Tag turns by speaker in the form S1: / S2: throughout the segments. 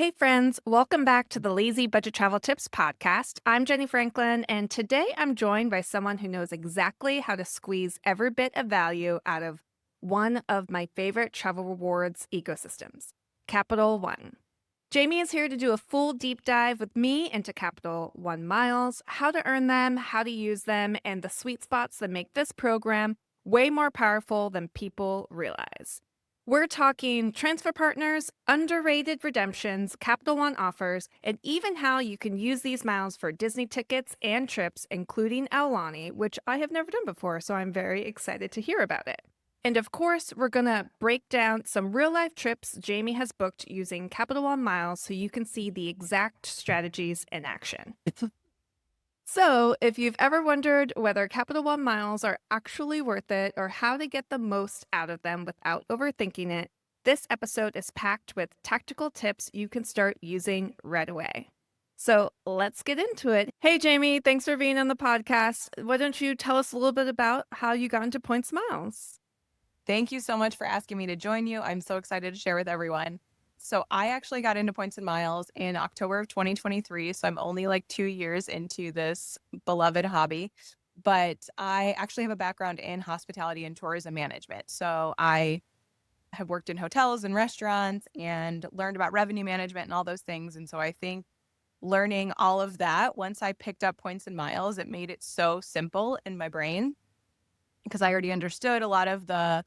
S1: Hey, friends, welcome back to the Lazy Budget Travel Tips podcast. I'm Jenny Franklin, and today I'm joined by someone who knows exactly how to squeeze every bit of value out of one of my favorite travel rewards ecosystems, Capital One. Jamie is here to do a full deep dive with me into Capital One miles, how to earn them, how to use them, and the sweet spots that make this program way more powerful than people realize. We're talking transfer partners, underrated redemptions, Capital One offers, and even how you can use these miles for Disney tickets and trips, including Aulani, which I have never done before, so I'm very excited to hear about it. And of course, we're going to break down some real life trips Jamie has booked using Capital One miles so you can see the exact strategies in action. So, if you've ever wondered whether Capital One miles are actually worth it or how to get the most out of them without overthinking it, this episode is packed with tactical tips you can start using right away. So, let's get into it. Hey, Jamie, thanks for being on the podcast. Why don't you tell us a little bit about how you got into points miles?
S2: Thank you so much for asking me to join you. I'm so excited to share with everyone. So, I actually got into Points and Miles in October of 2023. So, I'm only like 2 years into this beloved hobby. But I actually have a background in hospitality and tourism management. So, I have worked in hotels and restaurants and learned about revenue management and all those things. And so, I think learning all of that, once I picked up Points and Miles, it made it so simple in my brain because I already understood a lot of the,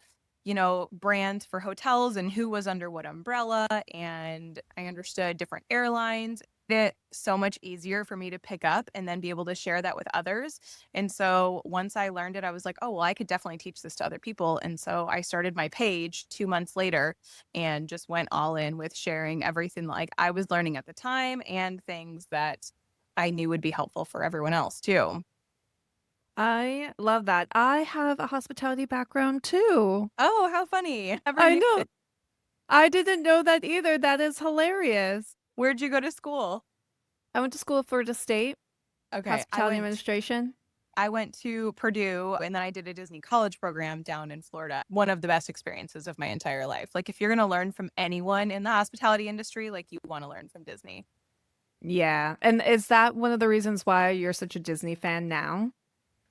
S2: brands for hotels and who was under what umbrella. And I understood different airlines. It so much easier for me to pick up and then be able to share that with others. And so once I learned it, I was like, oh, well, I could definitely teach this to other people. And so I started my page 2 months later and just went all in with sharing everything like I was learning at the time and things that I knew would be helpful for everyone else too.
S1: I love that. I have a hospitality background too.
S2: Oh, how funny. Never
S1: I
S2: knew
S1: know.
S2: that.
S1: I didn't know that either. That is hilarious.
S2: Where'd you go to school?
S1: I went to school for the state,
S2: Okay,
S1: hospitality administration.
S2: I went to Purdue and then I did a Disney college program down in Florida. One of the best experiences of my entire life. Like if you're going to learn from anyone in the hospitality industry, like you want to learn from Disney.
S1: Yeah. And is that one of the reasons why you're such a Disney fan now?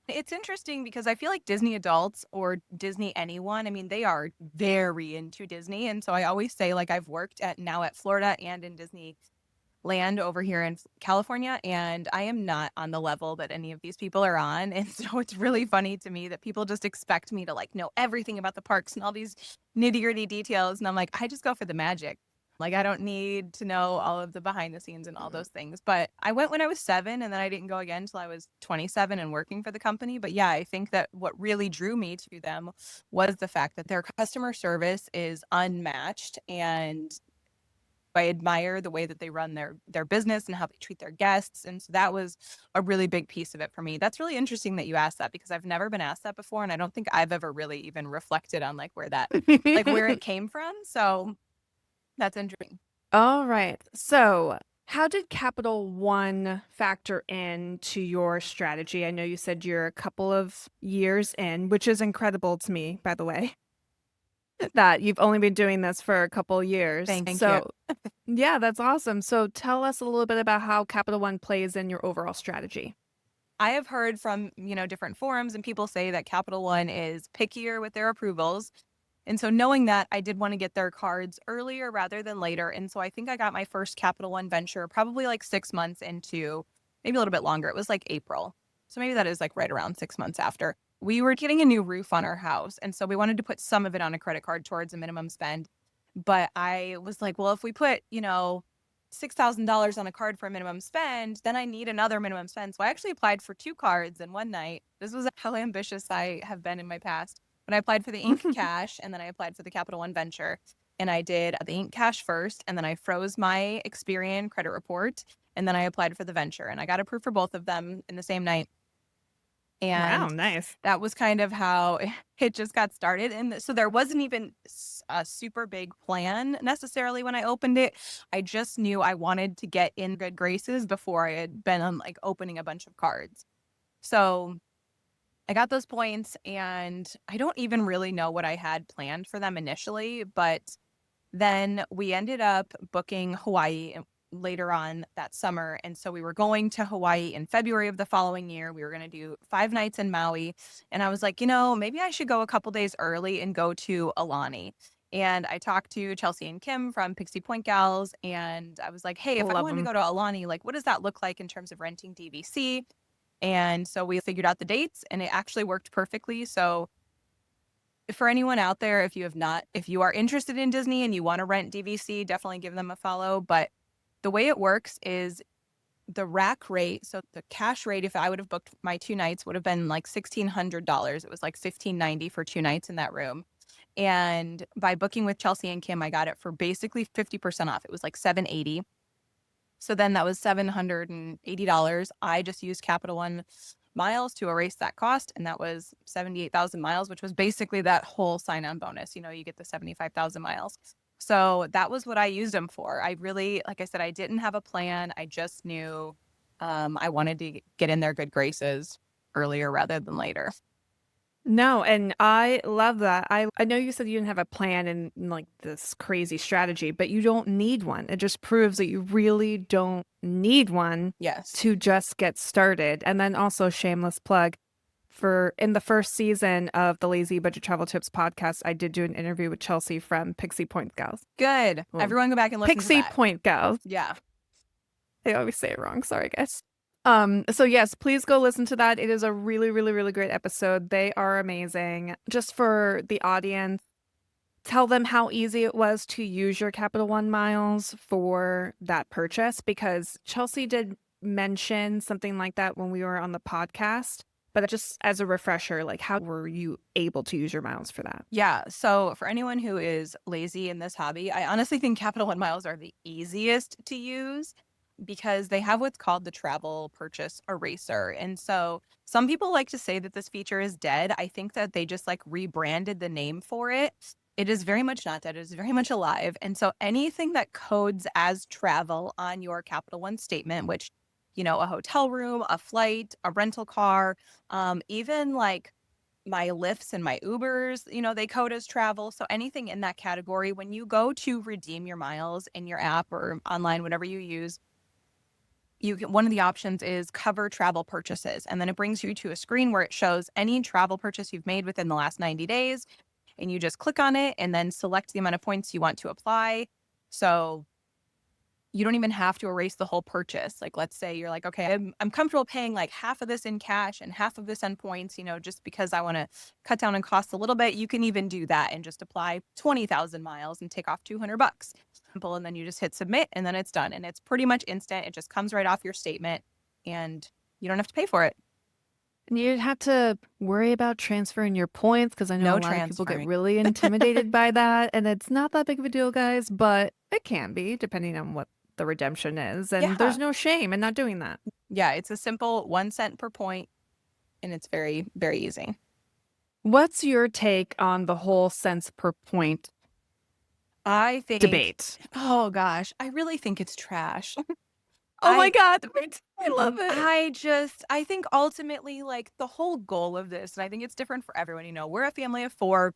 S2: It's interesting because I feel like Disney adults or Disney anyone, I mean, they are very into Disney. And so I always say like I've worked at Florida and in Disney land over here in California, and I am not on the level that any of these people are on. And so it's really funny to me that people just expect me to like know everything about the parks and all these nitty-gritty details. And I'm like, I just go for the magic. Like I don't need to know all of the behind the scenes and all those things. But I went when I was 7 and then I didn't go again until I was 27 and working for the company. But yeah, I think that what really drew me to them was the fact that their customer service is unmatched and I admire the way that they run their business and how they treat their guests. And so that was a really big piece of it for me. That's really interesting that you asked that because I've never been asked that before. And I don't think I've ever really even reflected on where it came from. So that's interesting.
S1: All right. So, how did Capital One factor into your strategy? I know you said you're a couple of years in, which is incredible to me, by the way, that you've only been doing this for a couple years.
S2: Thank you.
S1: So, yeah, that's awesome. So, tell us a little bit about how Capital One plays in your overall strategy.
S2: I have heard from, different forums and people say that Capital One is pickier with their approvals. And so knowing that, I did want to get their cards earlier rather than later. And so I think I got my first Capital One venture probably like 6 months into, maybe a little bit longer. It was like April. So maybe that is like right around 6 months after. We were getting a new roof on our house. And so we wanted to put some of it on a credit card towards a minimum spend. But I was like, well, if we put, $6,000 on a card for a minimum spend, then I need another minimum spend. So I actually applied for 2 cards in one night. This was how ambitious I have been in my past. When I applied for the Inc. Cash and then I applied for the Capital One Venture. And I did the Inc. Cash first, and then I froze my Experian credit report, and then I applied for the venture. And I got approved for both of them in the same night.
S1: Wow,
S2: And
S1: nice.
S2: that was kind of how it just got started. And so there wasn't even a super big plan necessarily when I opened it. I just knew I wanted to get in good graces before I had been on like opening a bunch of cards. So I got those points and I don't even really know what I had planned for them initially, but Then we ended up booking Hawaii later on that summer. And so we were going to Hawaii in February of the following year. We were going to do 5 nights in Maui. And I was like, maybe I should go a couple days early and go to Aulani. And I talked to Chelsea and Kim from Pixie Point Gals, and I was like, hey, if I
S1: Love
S2: wanted to
S1: them.
S2: go to Aulani, like, what does that look like in terms of renting DVC? And so we figured out the dates, and it actually worked perfectly. So for anyone out there, if you are interested in Disney and you want to rent DVC, definitely give them a follow. But the way it works is the rack rate. So the cash rate, if I would have booked my 2 nights, would have been like $1,600. It was like $1,590 for 2 nights in that room. And by booking with Chelsea and Kim, I got it for basically 50% off. It was like 780. So then that was $780. I just used Capital One miles to erase that cost, and that was 78,000 miles, which was basically that whole sign-on bonus. You get the 75,000 miles. So that was what I used them for. I really, like I said, I didn't have a plan. I just knew I wanted to get in their good graces earlier rather than later.
S1: No, and I love that. I know you said you didn't have a plan and like this crazy strategy, but you don't need one. It just proves that you really don't need one
S2: Yes.
S1: to just get started. And then also shameless plug for in the first season of the Lazy Budget Travel Tips podcast, I did do an interview with Chelsea from Pixie Point Gals.
S2: Good.
S1: Well,
S2: Everyone go back and listen to
S1: Pixie
S2: that.
S1: Point Gals.
S2: Yeah.
S1: I always say it wrong. Sorry, guys. So yes, please go listen to that. It is a really, really, really great episode. They are amazing. Just for the audience, tell them how easy it was to use your Capital One miles for that purchase because Chelsea did mention something like that when we were on the podcast. But just as a refresher, like how were you able to use your miles for that?
S2: Yeah. So for anyone who is lazy in this hobby, I honestly think Capital One miles are the easiest to use because they have what's called the travel purchase eraser. And so some people like to say that this feature is dead. I think that they just like rebranded the name for it. It is very much not dead. It is very much alive. And so anything that codes as travel on your Capital One statement, which, a hotel room, a flight, a rental car, even like my Lyfts and my Ubers, they code as travel. So anything in that category, when you go to redeem your miles in your app or online, whatever you use, one of the options is cover travel purchases. And then it brings you to a screen where it shows any travel purchase you've made within the last 90 days. And you just click on it and then select the amount of points you want to apply. So you don't even have to erase the whole purchase. Like, let's say you're like, okay, I'm comfortable paying like half of this in cash and half of this in points, just because I want to cut down on costs a little bit. You can even do that and just apply 20,000 miles and take off $200. Simple. And then you just hit submit and then it's done. And it's pretty much instant. It just comes right off your statement and you don't have to pay for it.
S1: And you'd have to worry about transferring your points because I know
S2: No
S1: a lot of people get
S2: transferring.
S1: really intimidated by that. And it's not that big of a deal, guys, but it can be depending on what the redemption is. And
S2: Yeah.
S1: there's no shame in not doing that.
S2: Yeah. It's a simple 1 cent per point and it's very, very easy.
S1: What's your take on the whole cents per point
S2: I think,
S1: debate?
S2: oh gosh, I really think it's trash.
S1: Oh my
S2: I
S1: God, I love it.
S2: I think ultimately, like the whole goal of this, and I think it's different for everyone. We're a family of four.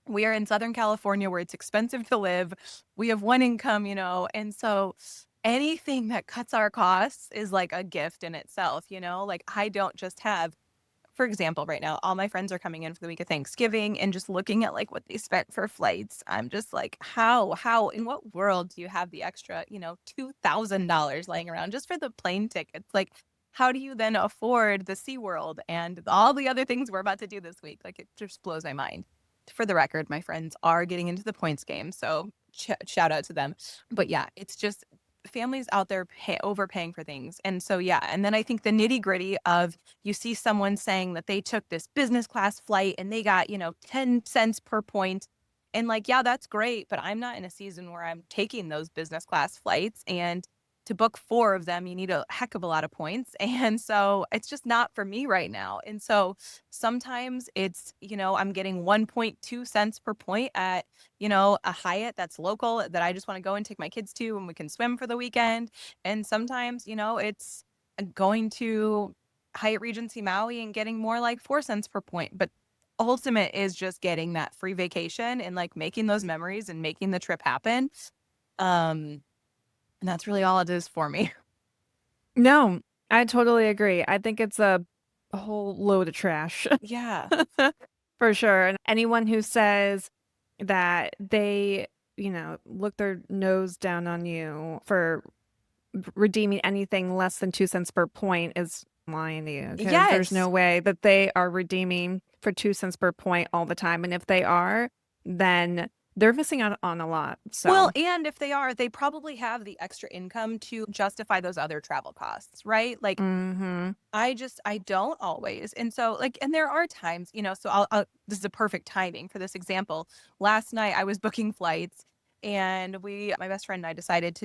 S2: We are in Southern California where it's expensive to live. We have one income, and so anything that cuts our costs is like a gift in itself. Like I don't just have, for example, right now, all my friends are coming in for the week of Thanksgiving and just looking at like what they spent for flights. I'm just like, in what world do you have the extra, $2,000 laying around just for the plane tickets? Like, how do you then afford the SeaWorld and all the other things we're about to do this week? Like, it just blows my mind. For the record, my friends are getting into the points game. So shout out to them. But yeah, it's just families out there overpaying for things. And so, yeah. And then I think the nitty gritty of you see someone saying that they took this business class flight and they got, 10 cents per point. And like, yeah, that's great. But I'm not in a season where I'm taking those business class flights. And to book 4 of them, you need a heck of a lot of points. And so it's just not for me right now. And so sometimes it's, I'm getting 1.2 cents per point at, a Hyatt that's local that I just want to go and take my kids to and we can swim for the weekend. And sometimes, it's going to Hyatt Regency Maui and getting more like 4 cents per point. But ultimate is just getting that free vacation and like making those memories and making the trip happen. Um, and that's really all it is for me.
S1: No, I totally agree. I think it's a whole load of trash
S2: Yeah.
S1: for sure. And anyone who says that they, look their nose down on you for redeeming anything less than 2 cents per point is lying to you because there's no
S2: Yes.
S1: way that they are redeeming for 2 cents per point all the time. And if they are, then they're missing out on a lot.
S2: Well,
S1: So,
S2: and if they are, they probably have the extra income to justify those other travel costs, right? Like
S1: mm-hmm,
S2: I don't always. And so like and there are times, so I'll this is a perfect timing for this example. Last night I was booking flights and my best friend and I decided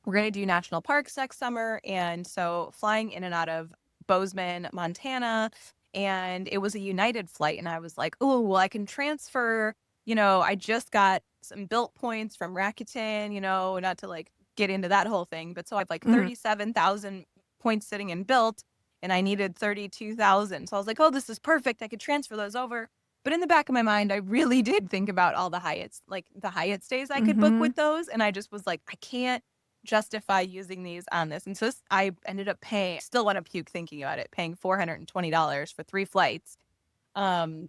S2: we're going to do national parks next summer, and so flying in and out of Bozeman, Montana, and it was a United flight and I was like, "Oh, well I can transfer, I just got some built points from Rakuten, not to like get into that whole thing, but so I have like
S1: mm-hmm,
S2: 37,000 points sitting in built and I needed 32,000." So I was like, "Oh, this is perfect. I could transfer those over." But in the back of my mind, I really did think about all the Hyatt stays I could book
S1: mm-hmm.
S2: with those, and I just was like, I can't justify using these on this. And so I ended up paying, still want to puke thinking about it, paying $420 for 3 flights. Um,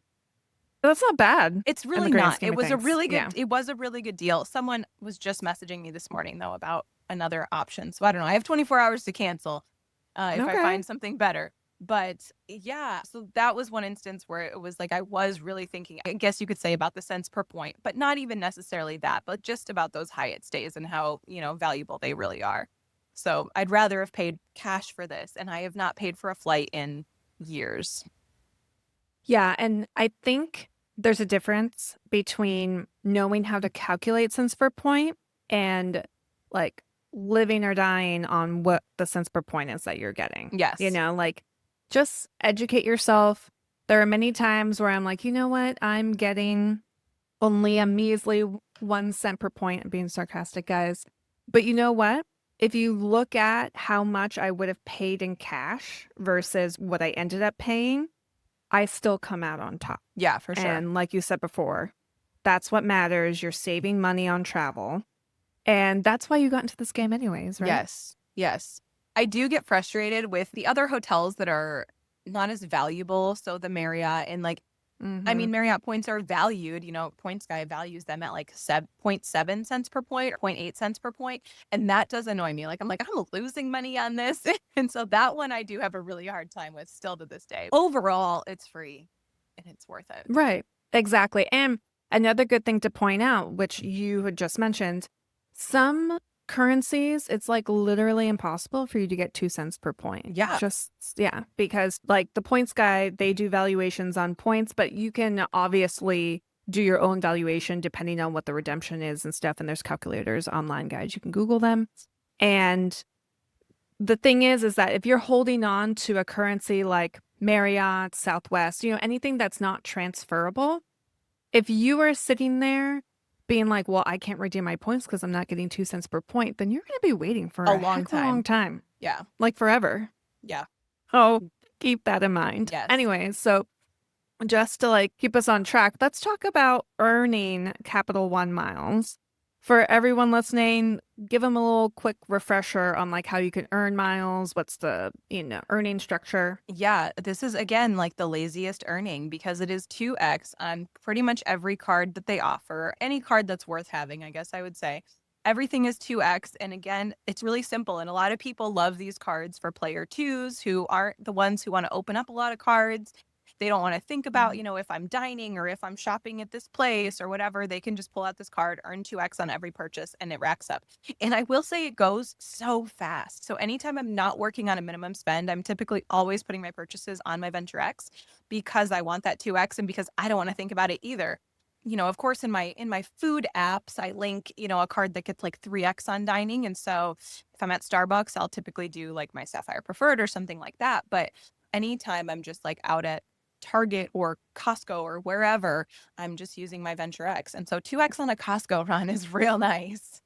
S1: That's not bad
S2: it's
S1: in the
S2: really
S1: grand
S2: not.
S1: scheme of things. Yeah.
S2: It was a really good deal. Someone was just messaging me this morning though about another option. So I don't know. I have 24 hours to cancel if I
S1: Okay.
S2: find something better. But yeah, so that was one instance where it was like I was really thinking, I guess you could say about the cents per point, but not even necessarily that, but just about those Hyatt stays and how, valuable they really are. So I'd rather have paid cash for this, and I have not paid for a flight in years.
S1: Yeah, and I think there's a difference between knowing how to calculate cents per point and like living or dying on what the cents per point is that you're getting.
S2: Yes.
S1: Like just educate yourself. There are many times where I'm like, you know what? I'm getting only a measly 1 cent per point. I'm being sarcastic, guys. But you know what? If you look at how much I would have paid in cash versus what I ended up paying, I still come out on top.
S2: Yeah, for sure.
S1: And like you said before, that's what matters. You're saving money on travel. And that's why you got into this game anyways, right?
S2: Yes. Yes. I do get frustrated with the other hotels that are not as valuable. So the Marriott and like, I
S1: Mm-hmm.
S2: mean, Marriott points are valued, Points Guy values them at like 0.7 cents per point or zero point 0.8 cents per point. And that does annoy me. Like, I'm like, I'm losing money on this. And so that one I do have a really hard time with still to this day. Overall, it's free and it's worth it.
S1: Right. Exactly. And another good thing to point out, which you had just mentioned, some currencies, it's like literally impossible for you to get 2 cents per point.
S2: Yeah.
S1: Just, yeah, because like the points guy, they do valuations on points, but you can obviously do your own valuation depending on what the redemption is and stuff. And there's calculators, online guides, you can Google them. And the thing is that if you're holding on to a currency like Marriott, Southwest, anything that's not transferable, if you are sitting there being like, well, I can't redeem my points because I'm not getting 2 cents per point, then you're going to be waiting for
S2: A
S1: a
S2: long
S1: heck of a long
S2: time.
S1: time,
S2: Yeah.
S1: like forever.
S2: Yeah.
S1: Oh, keep that in mind.
S2: Yes.
S1: Anyways, so just to like keep us on track, let's talk about earning Capital One miles. For everyone listening, give them a little quick refresher on like how you can earn miles, what's the, earning structure.
S2: Yeah, this is again like the laziest earning because it is 2x on pretty much every card that they offer. Any card that's worth having, I guess I would say. Everything is 2x. And again, it's really simple. And a lot of people love these cards for player twos who aren't the ones who want to open up a lot of cards. They don't want to think about, if I'm dining or if I'm shopping at this place or whatever, they can just pull out this card, earn 2x on every purchase, and it racks up. And I will say it goes so fast. So anytime I'm not working on a minimum spend, I'm typically always putting my purchases on my Venture X because I want that 2x and because I don't want to think about it either. Of course in my food apps, I link, a card that gets like 3x on dining. And so if I'm at Starbucks, I'll typically do like my Sapphire Preferred or something like that. But anytime I'm just like out at Target or Costco or wherever, I'm just using my Venture X. And so 2x on a Costco run is real nice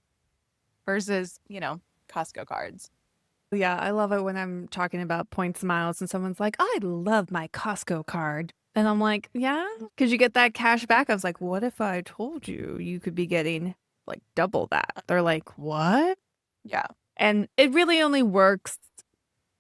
S2: versus, Costco cards.
S1: Yeah, I love it when I'm talking about points miles and someone's like, I love my Costco card. And I'm like, yeah, because you get that cash back. I was like, what if I told you you could be getting like double that? They're like, what?
S2: Yeah.
S1: And it really only works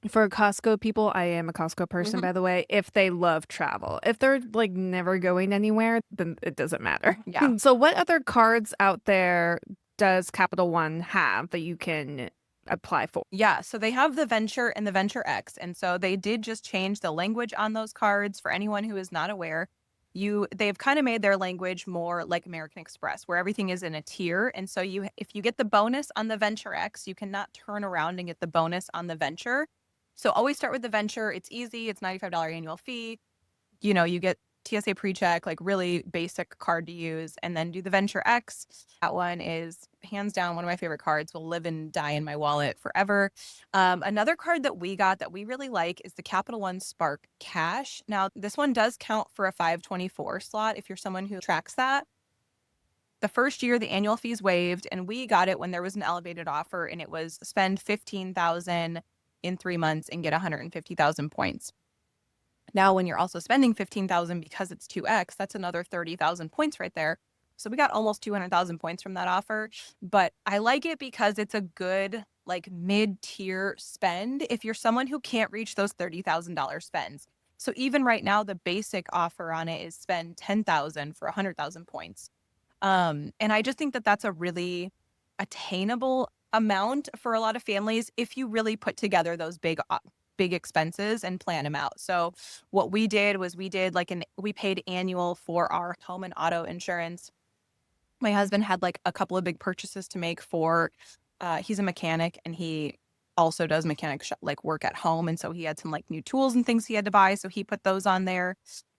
S1: for Costco people. I am a Costco person,
S2: Mhm.
S1: by the way, if they love travel. If they're like never going anywhere, then it doesn't matter.
S2: Yeah.
S1: So, what other cards out there does Capital One have that you can apply for?
S2: Yeah, so they have the Venture and the Venture X, and so they did just change the language on those cards for anyone who is not aware. They've kind of made their language more like American Express, where everything is in a tier, and so you if you get the bonus on the Venture X, you cannot turn around and get the bonus on the Venture. So always start with the Venture. It's easy. It's $95 annual fee. You get TSA pre-check, like really basic card to use, and then do the Venture X. That one is hands down one of my favorite cards, will live and die in my wallet forever. Another card that we got that we really like is the Capital One Spark Cash. Now, this one does count for a 524 slot if you're someone who tracks that. The first year, the annual fee is waived, and we got it when there was an elevated offer, and it was spend 15,000 in 3 months and get 150,000 points. Now, when you're also spending 15,000 because it's 2x, that's another 30,000 points right there. So we got almost 200,000 points from that offer, but I like it because it's a good like mid-tier spend if you're someone who can't reach those $30,000 spends. So even right now the basic offer on it is spend 10,000 for 100,000 points. And I just think that that's a really attainable amount for a lot of families if you really put together those big expenses and plan them out. So what we did was we paid annual for our home and auto insurance. My husband had like a couple of big purchases to make for he's a mechanic and he also does like work at home, and so he had some like new tools and things he had to buy, so he put those on there.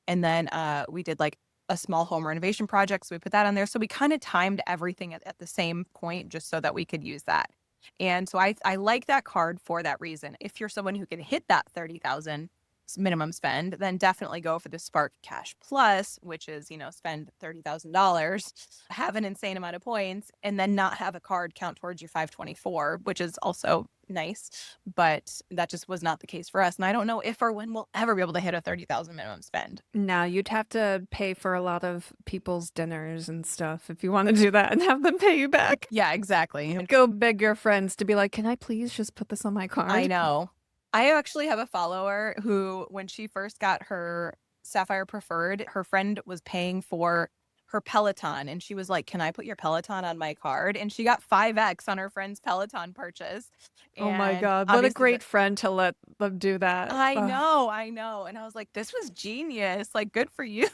S2: And then we did like a small home renovation project, so we put that on there. So we kind of timed everything at the same point just so that we could use that. And so I like that card for that reason. If you're someone who can hit that 30,000 minimum spend, then definitely go for the Spark Cash Plus, which is, spend $30,000, have an insane amount of points, and then not have a card count towards your 524, which is also nice. But that just was not the case for us. And I don't know if or when we'll ever be able to hit a 30,000 minimum spend.
S1: Now, you'd have to pay for a lot of people's dinners and stuff if you want to do that and have them pay you back.
S2: Yeah, exactly.
S1: Go beg your friends to be like, can I please just put this on my
S2: I
S1: card?
S2: know. I actually have a follower who, when she first got her Sapphire Preferred, her friend was paying for her Peloton. And she was like, can I put your Peloton on my card? And she got 5x on her friend's Peloton purchase.
S1: Oh my
S2: And
S1: God. What a
S2: obviously,
S1: great friend to let them do that.
S2: I
S1: Ugh.
S2: know, I know. And I was like, this was genius. Like, good for you.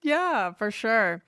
S1: Yeah, for sure.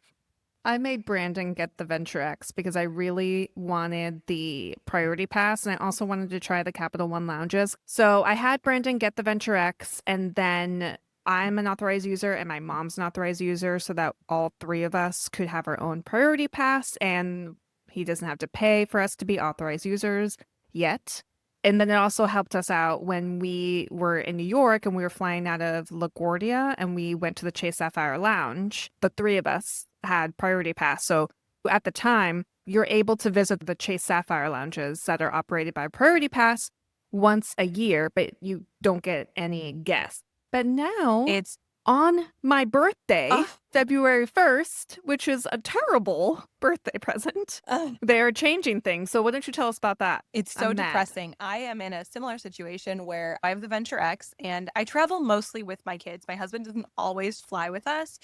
S1: I made Brandon get the Venture X because I really wanted the Priority Pass and I also wanted to try the Capital One lounges. So I had Brandon get the Venture X, and then I'm an authorized user and my mom's an authorized user so that all three of us could have our own Priority Pass and he doesn't have to pay for us to be authorized users yet. And then it also helped us out when we were in New York and we were flying out of LaGuardia and we went to the Chase Sapphire Lounge. The three of us had Priority Pass. So at the time, you're able to visit the Chase Sapphire Lounges that are operated by Priority Pass once a year, but you don't get any guests. But now,
S2: It's,
S1: on my birthday,
S2: uh,
S1: February 1st, which is a terrible birthday present,
S2: uh,
S1: they're changing things. So why don't you tell us about that?
S2: it's so
S1: I'm mad.
S2: depressing. I am in a similar situation where I have the Venture X and I travel mostly with my kids. My husband doesn't always fly with us,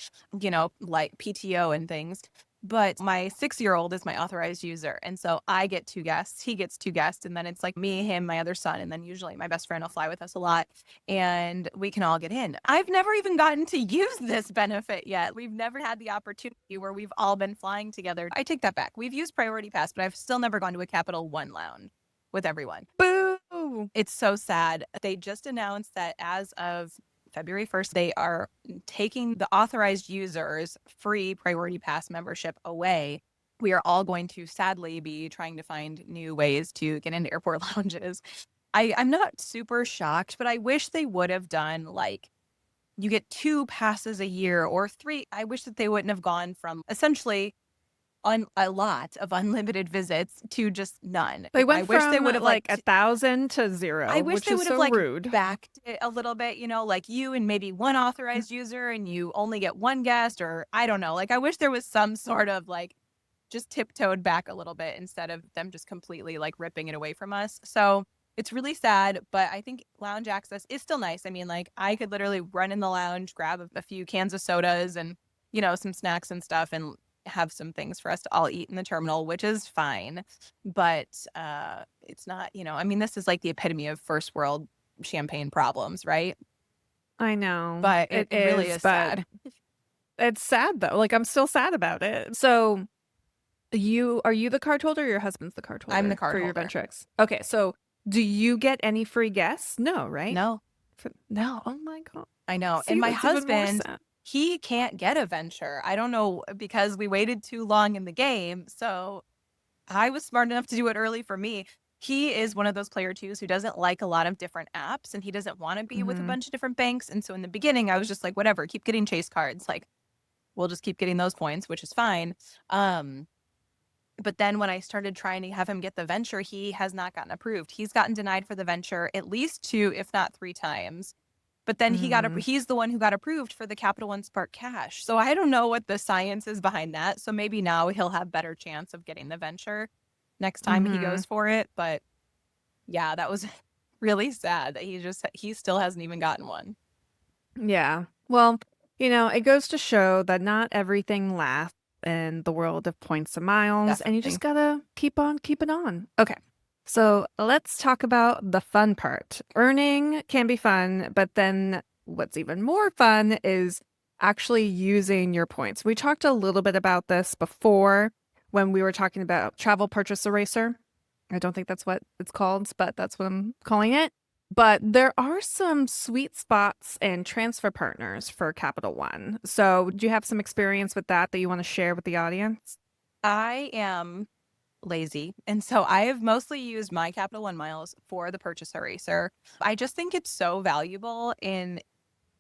S2: like PTO and things. But my 6-year-old is my authorized user. And so I get 2 guests, he gets 2 guests, and then it's like me, him, my other son. And then usually my best friend will fly with us a lot and we can all get in. I've never even gotten to use this benefit yet. We've never had the opportunity where we've all been flying together. I take that back. We've used Priority Pass, but I've still never gone to a Capital One lounge with everyone.
S1: Boo!
S2: It's so sad. They just announced that as of February 1st, they are taking the authorized users' free Priority Pass membership away. We are all going to sadly be trying to find new ways to get into airport lounges. I'm not super shocked, but I wish they would have done like you get 2 passes a year or 3. I wish that they wouldn't have gone from essentially a lot of unlimited visits to just none.
S1: They
S2: I
S1: went
S2: wish they
S1: from,
S2: would have
S1: like,
S2: like
S1: 1,000 to
S2: I
S1: 0,
S2: wish
S1: which
S2: they
S1: is
S2: would have
S1: so
S2: like
S1: rude.
S2: backed it a little bit, like you and maybe one authorized user and you only get one guest, or I don't know. Like I wish there was some sort of like just tiptoed back a little bit instead of them just completely like ripping it away from us. So it's really sad, but I think lounge access is still nice. I mean, like I could literally run in the lounge, grab a few cans of sodas and, some snacks and stuff and have some things for us to all eat in the terminal, which is fine. But it's not, I mean, this is like the epitome of first world champagne problems, right?
S1: I know.
S2: But it,
S1: It
S2: it really
S1: is,
S2: is
S1: but
S2: sad.
S1: it's sad, though. Like, I'm still sad about it. So, are you the card holder or your husband's the card
S2: I'm the
S1: holder
S2: card
S1: for your
S2: holder.
S1: Ventrix? Okay, so do you get any free guests? No, right?
S2: No,
S1: No. Oh my God.
S2: I know. And
S1: See,
S2: my
S1: that's even more
S2: husband,
S1: sad.
S2: he can't get a venture. I don't know because we waited too long in the game. So I was smart enough to do it early for me. He is one of those player twos who doesn't like a lot of different apps and he doesn't want to be with a
S1: Mhm.
S2: bunch of different banks. And so in the beginning, I was just like, whatever, keep getting chase cards. Like, we'll just keep getting those points, which is fine. Um, but then when I started trying to have him get the venture, he has not gotten approved. He's gotten denied for the venture at least 2, if not 3 times. But then
S1: Mm.
S2: he's the one who got approved for the Capital One Spark Cash. So I don't know what the science is behind that. So maybe now he'll have better chance of getting the venture next time he
S1: Mhm.
S2: goes for it. But yeah, that was really sad that he still hasn't even gotten one.
S1: Yeah. Well, it goes to show that not everything lasts in the world of points and miles, and you just
S2: Definitely.
S1: gotta keep on keeping on. Okay. So let's talk about the fun part. Earning can be fun, but then what's even more fun is actually using your points. We talked a little bit about this before when we were talking about travel purchase eraser. I don't think that's what it's called, but that's what I'm calling it. But there are some sweet spots and transfer partners for Capital One. So, do you have some experience with that you want to share with the audience?
S2: I am lazy. And so I have mostly used my Capital One miles for the purchase eraser. I just think it's so valuable in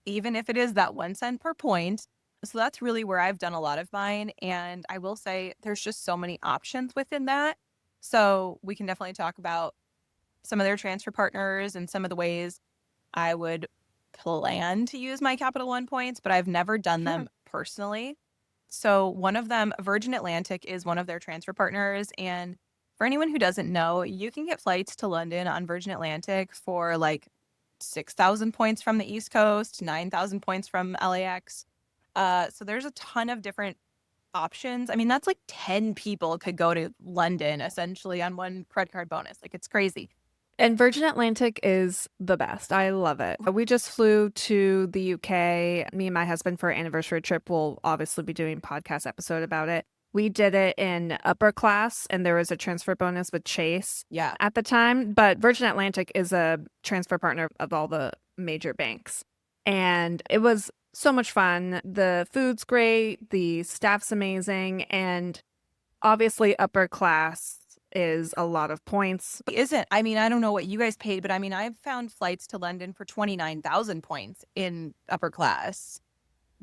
S2: even if it is that 1 cent per point. So that's really where I've done a lot of mine. And I will say there's just so many options within that. So we can definitely talk about some of their transfer partners and some of the ways I would plan to use my Capital One points, but I've never done
S1: Sure.
S2: them personally. So one of them, Virgin Atlantic, is one of their transfer partners. And for anyone who doesn't know, you can get flights to London on Virgin Atlantic for like 6,000 points from the East Coast, 9,000 points from LAX. So there's a ton of different options. I mean, that's like 10 people could go to London essentially on one credit card bonus. Like it's crazy.
S1: And Virgin Atlantic is the best. I love it. We just flew to the UK. Me and my husband for our anniversary trip. We'll obviously be doing a podcast episode about it. We did it in upper class, and there was a transfer bonus with Chase
S2: Yeah.
S1: at the time. But Virgin Atlantic is a transfer partner of all the major banks. And it was so much fun. The food's great, the staff's amazing, and obviously upper class is a lot of points.
S2: Isn't. I mean, I don't know what you guys paid, but I mean, I've found flights to London for 29,000 points in upper class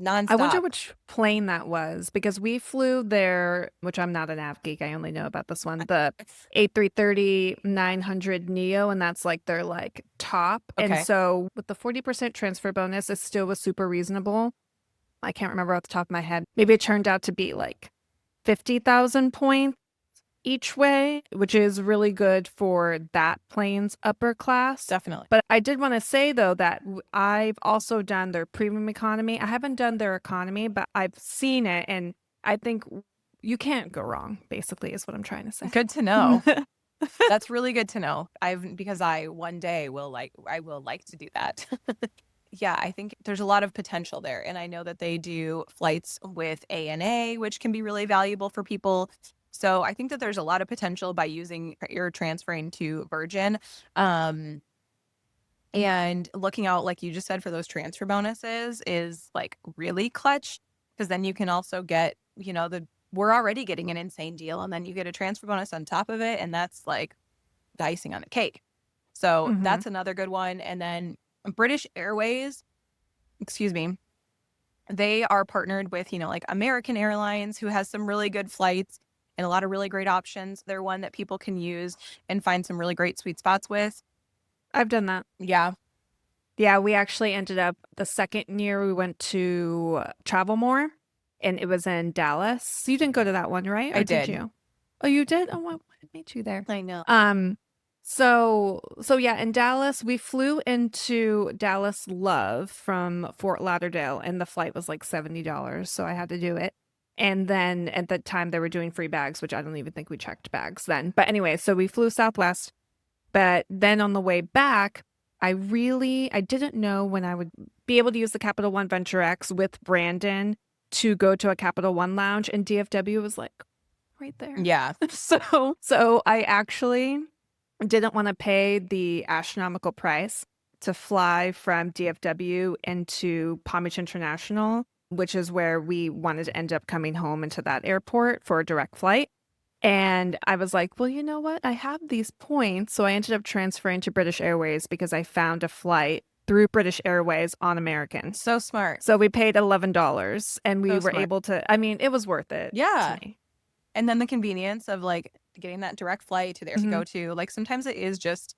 S1: I wonder
S2: nonstop.
S1: which plane that was because we flew there, which I'm not an av geek. I only know about this one, the A330-900 Neo, and that's like their like top. And
S2: Okay.
S1: so with the 40% transfer bonus, it still was super reasonable. I can't remember off the top of my head. Maybe it turned out to be like 50,000 points each way, which is really good for that plane's upper class.
S2: Definitely.
S1: But I did want to say though that I've also done their premium economy. I haven't done their economy, but I've seen it and I think you can't go wrong, basically, is what I'm trying to say.
S2: Good to know. That's really good to know. Because I one day I will like to do that. Yeah, I think there's a lot of potential there. And I know that they do flights with ANA, which can be really valuable for people. So I think that there's a lot of potential by using your transferring to Virgin. Um, and looking out, like you just said, for those transfer bonuses is like really clutch because then you can also get, we're already getting an insane deal and then you get a transfer bonus on top of it. And that's like the icing on the cake. So
S1: Hmm.
S2: that's another good one. And then British Airways, excuse me, they are partnered with, like American Airlines, who has some really good flights. and a lot of really great options. They're one that people can use and find some really great sweet spots with.
S1: I've done that.
S2: Yeah,
S1: Yeah, we actually ended up the second year we went to Travel More, and it was in Dallas. You didn't go to that one, right?
S2: I
S1: Or did
S2: did.
S1: you? Oh, you did? Oh, what made you there?
S2: I know.
S1: Um, so yeah, in Dallas, we flew into Dallas Love from Fort Lauderdale, and the flight was like $70, so I had to do it. And then at the time they were doing free bags, which I don't even think we checked bags then. But anyway, so we flew Southwest, but then on the way back, I didn't know when I would be able to use the Capital One Venture X with Brandon to go to a Capital One lounge, and DFW was like right there.
S2: Yeah.
S1: So I actually didn't want to pay the astronomical price to fly from DFW into Palm Beach International, which is where we wanted to end up coming home into that airport for a direct flight. And I was like, well, you know what? I have these points. So I ended up transferring to British Airways because I found a flight through British Airways on American.
S2: So smart.
S1: So we paid $11 and we
S2: So
S1: were
S2: smart.
S1: able to, I mean, it was worth it to
S2: Yeah.
S1: me.
S2: And then the convenience of like getting that direct flight to there to
S1: Mhm.
S2: go to. Like sometimes it is just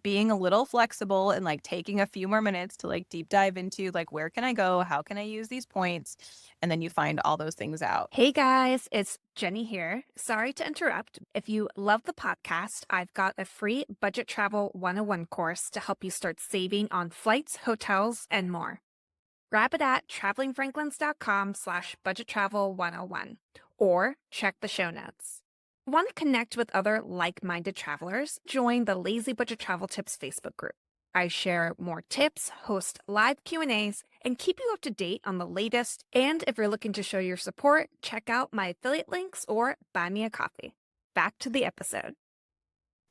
S2: being a little flexible and like taking a few more minutes to like deep dive into like where can I go? How can I use these points? And then you find all those things out.
S1: Hey guys, it's Jenny here. Sorry to interrupt. If you love the podcast, I've got a free budget travel 101 course to help you start saving on flights, hotels, and more. Grab it at travelingfranklins.com/budget travel 101 or check the show notes. Want to connect with other like-minded travelers? Join the Lazy Budget Travel Tips Facebook group. I share more tips, host live Q&As, and keep you up to date on the latest. And if you're looking to show your support, check out my affiliate links or buy me a coffee. Back to the episode.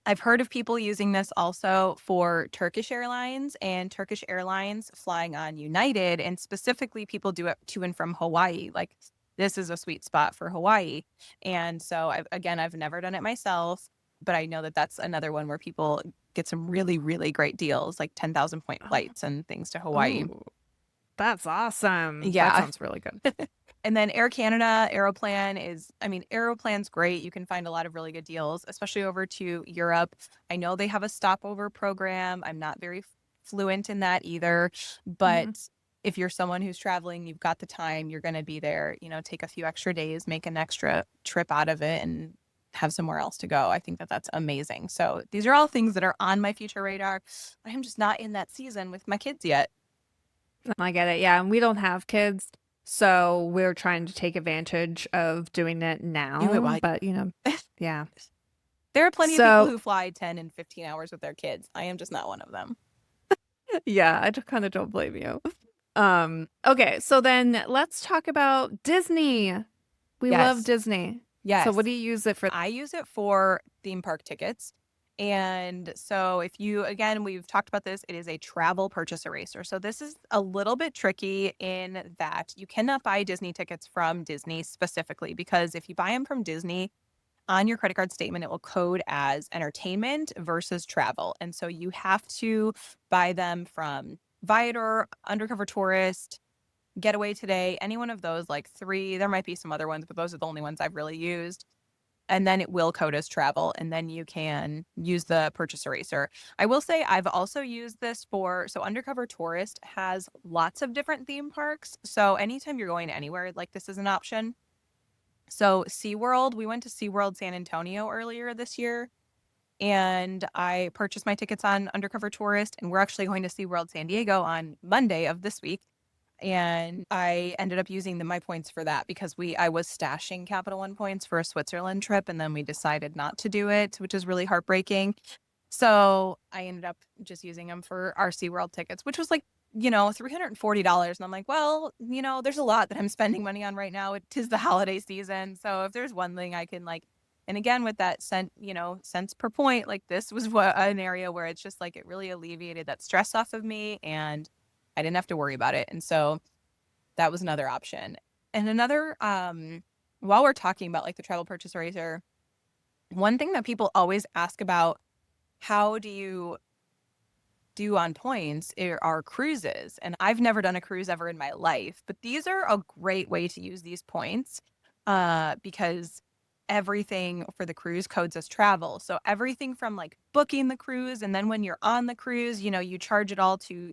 S2: I've heard of people using this also for Turkish Airlines and Turkish Airlines flying on United, and specifically people do it to and from Hawaii. Like this is a sweet spot for Hawaii. And so I've never done it myself, but I know that that's another one where people get some really, really great deals, like 10,000 point flights and things to Hawaii.
S1: Oh, that's awesome. That
S2: Yeah.
S1: sounds really good.
S2: And then Air Canada, Aeroplan Aeroplan's great. You can find a lot of really good deals, especially over to Europe. I know they have a stopover program. I'm not very fluent in that either, but
S1: Mhm.
S2: if you're someone who's traveling, you've got the time, you're going to be there, take a few extra days, make an extra trip out of it and have somewhere else to go. I think that that's amazing. So these are all things that are on my future radar. I'm just not in that season with my kids yet.
S1: I get it. Yeah, and we don't have kids, so we're trying to take advantage of doing it
S2: Do it
S1: now.
S2: while
S1: But, yeah.
S2: there are plenty of people
S1: So,
S2: who fly 10 and 15 hours with their kids. I am just not one of them.
S1: yeah, I just kind of don't blame you. Okay, so then let's talk about Disney. We love
S2: Yes.
S1: Disney. So
S2: Yes.
S1: what do you use it for?
S2: I use it for theme park tickets. And so if you, again, we've talked about this, it is a travel purchase eraser. So this is a little bit tricky in that you cannot buy Disney tickets from Disney specifically, because if you buy them from Disney on your credit card statement, it will code as entertainment versus travel. And so you have to buy them from Viator, Undercover Tourist, Getaway Today, any one of those, like three. There might be some other ones, but those are the only ones I've really used. And then it will code as travel, and then you can use the purchase eraser. I will say I've also used this so Undercover Tourist has lots of different theme parks. So anytime you're going anywhere, like this is an option. So SeaWorld, we went to SeaWorld San Antonio earlier this year, and I purchased my tickets on Undercover Tourist, and we're actually going to SeaWorld San Diego on Monday of this week. And I ended up using my points for that because I was stashing Capital One points for a Switzerland trip, and then we decided not to do it, which is really heartbreaking. So I ended up just using them for our SeaWorld tickets, which was like, $340. And I'm like, well, there's a lot that I'm spending money on right now. It is the holiday season. So if there's one thing I can and again, with that cents per point, like this was an area where it's just like it really alleviated that stress off of me, and I didn't have to worry about it. And so that was another option. And another, while we're talking about like the travel purchase eraser, one thing that people always ask about, how do you do on points are cruises. And I've never done a cruise ever in my life, but these are a great way to use these points because everything for the cruise codes as travel. So everything from like booking the cruise, and then when you're on the cruise, you charge it all to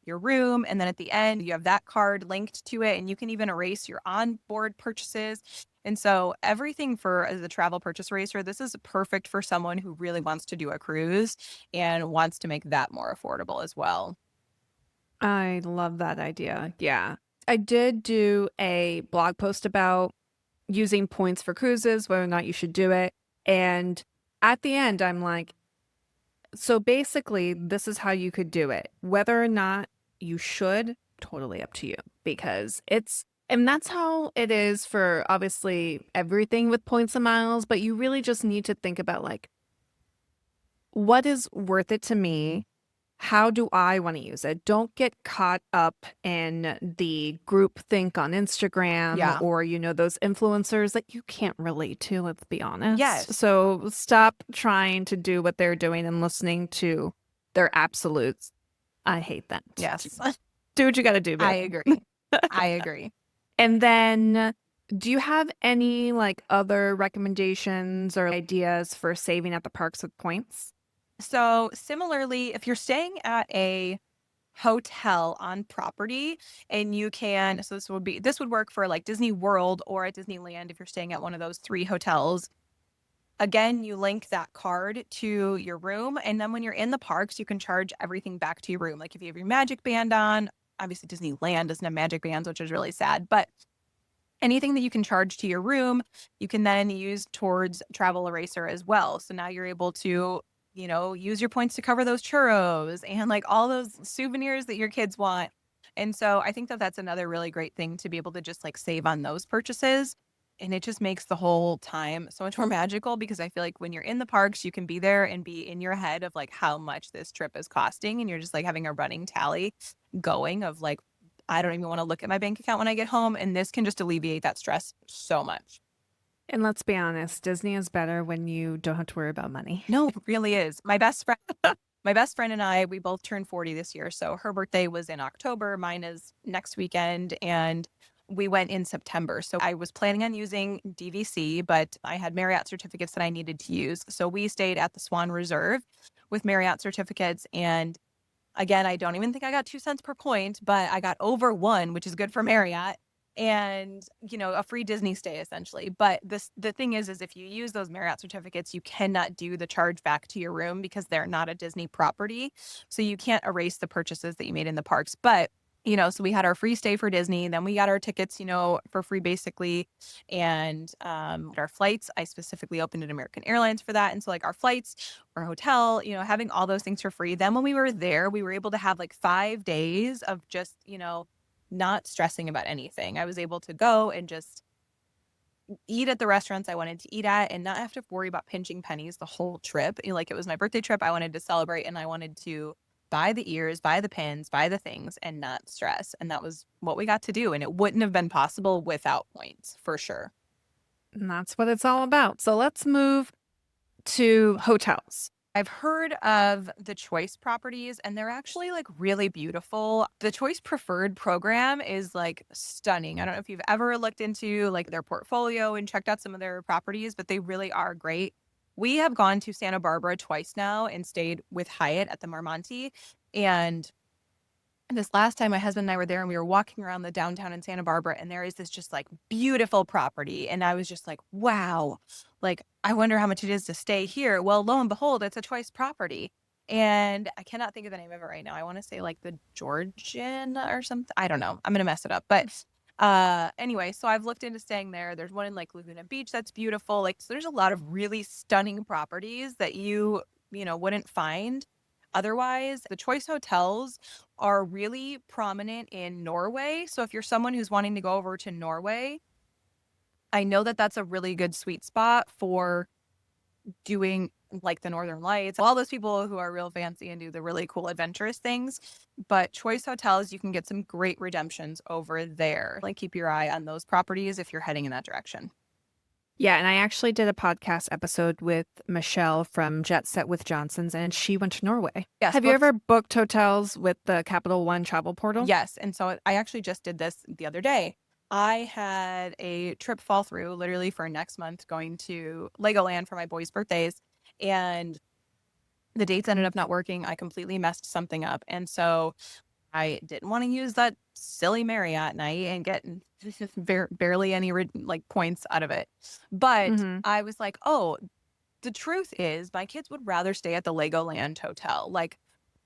S2: your room, and then at the end you have that card linked to it, and you can even erase your onboard purchases. And so everything for as a travel purchase eraser, this is perfect for someone who really wants to do a cruise and wants to make that more affordable as well.
S1: I love that idea. Yeah. I did do a blog post about using points for cruises, whether or not you should do it. And at the end, I'm like, so basically, this is how you could do it. Whether or not you should, totally up to you because and that's how it is for obviously everything with points and miles, but you really just need to think about like, what is worth it to me? How do I want to use it? Don't get caught up in the group think on Instagram
S2: Yeah.
S1: or, those influencers that you can't relate to, let's be honest.
S2: Yes.
S1: So stop trying to do what they're doing and listening to their absolutes. I hate that.
S2: Yes.
S1: Do what you got to do,
S2: I
S1: babe.
S2: agree. I agree.
S1: And then, do you have any like other recommendations or ideas for saving at the parks with points?
S2: So, similarly, if you're staying at a hotel on property and you can, so this would work for like Disney World or at Disneyland if you're staying at one of those three hotels. Again, you link that card to your room, and then when you're in the parks, you can charge everything back to your room. Like if you have your Magic Band on, obviously Disneyland doesn't have Magic Bands, which is really sad, but anything that you can charge to your room, you can then use towards Travel Eraser as well. So now you're able to, use your points to cover those churros and like all those souvenirs that your kids want. And so I think that that's another really great thing to be able to just like save on those purchases. And it just makes the whole time so much more magical because I feel like when you're in the parks, you can be there and be in your head of like how much this trip is costing. And you're just like having a running tally going of like, I don't even want to look at my bank account when I get home. And this can just alleviate that stress so much.
S1: And let's be honest, Disney is better when you don't have to worry about money.
S2: No, it really is. My best friend and I, we both turned 40 this year. So her birthday was in October, mine is next weekend, and we went in September. So I was planning on using DVC, but I had Marriott certificates that I needed to use. So we stayed at the Swan Reserve with Marriott certificates, and again, I don't even think I got 2 cents per point, but I got over one, which is good for Marriott, and a free Disney stay essentially. But the thing is if you use those Marriott certificates, you cannot do the charge back to your room because they're not a Disney property. So you can't erase the purchases that you made in the parks. But so we had our free stay for Disney, then we got our tickets, for free basically. And our flights, I specifically opened an American Airlines for that. And so like our flights, our hotel, having all those things for free. Then when we were there, we were able to have like 5 days of just, not stressing about anything. I was able to go and just eat at the restaurants I wanted to eat at and not have to worry about pinching pennies the whole trip. Like it was my birthday trip. I wanted to celebrate and I wanted to buy the ears, buy the pins, buy the things and not stress. And that was what we got to do. And it wouldn't have been possible without points for sure.
S1: And that's what it's all about. So let's move to hotels.
S2: I've heard of the Choice properties and they're actually like really beautiful. The Choice Preferred program is like stunning. I don't know if you've ever looked into like their portfolio and checked out some of their properties, but they really are great. We have gone to Santa Barbara twice now and stayed with Hyatt at the Marmonti. And this last time my husband and I were there and we were walking around the downtown in Santa Barbara and there is this just like beautiful property. And I was just like, wow, like I wonder how much it is to stay here. Well, lo and behold, it's a Choice property. And I cannot think of the name of it right now. I want to say like the Georgian or something. I don't know. I'm going to mess it up. But anyway, so I've looked into staying there. There's one in like Laguna Beach that's beautiful. Like so there's a lot of really stunning properties that you wouldn't find otherwise. The Choice hotels are really prominent in Norway. So if you're someone who's wanting to go over to Norway, I know that that's a really good sweet spot for doing like the Northern Lights, all those people who are real fancy and do the really cool adventurous things. But Choice hotels, you can get some great redemptions over there. Like keep your eye on those properties if you're heading in that direction.
S1: Yeah, and I actually did a podcast episode with Michelle from Jet Set with Johnson's, and she went to Norway.
S2: Yes.
S1: Have you ever booked hotels with the Capital One travel portal?
S2: Yes. And so I actually just did this the other day. I had a trip fall through literally for next month going to Legoland for my boys' birthdays. And the dates ended up not working. I completely messed something up. And so I didn't want to use that silly Marriott night and get barely any like points out of it. But
S1: Mhm.
S2: I was like, oh, the truth is my kids would rather stay at the Legoland hotel. Like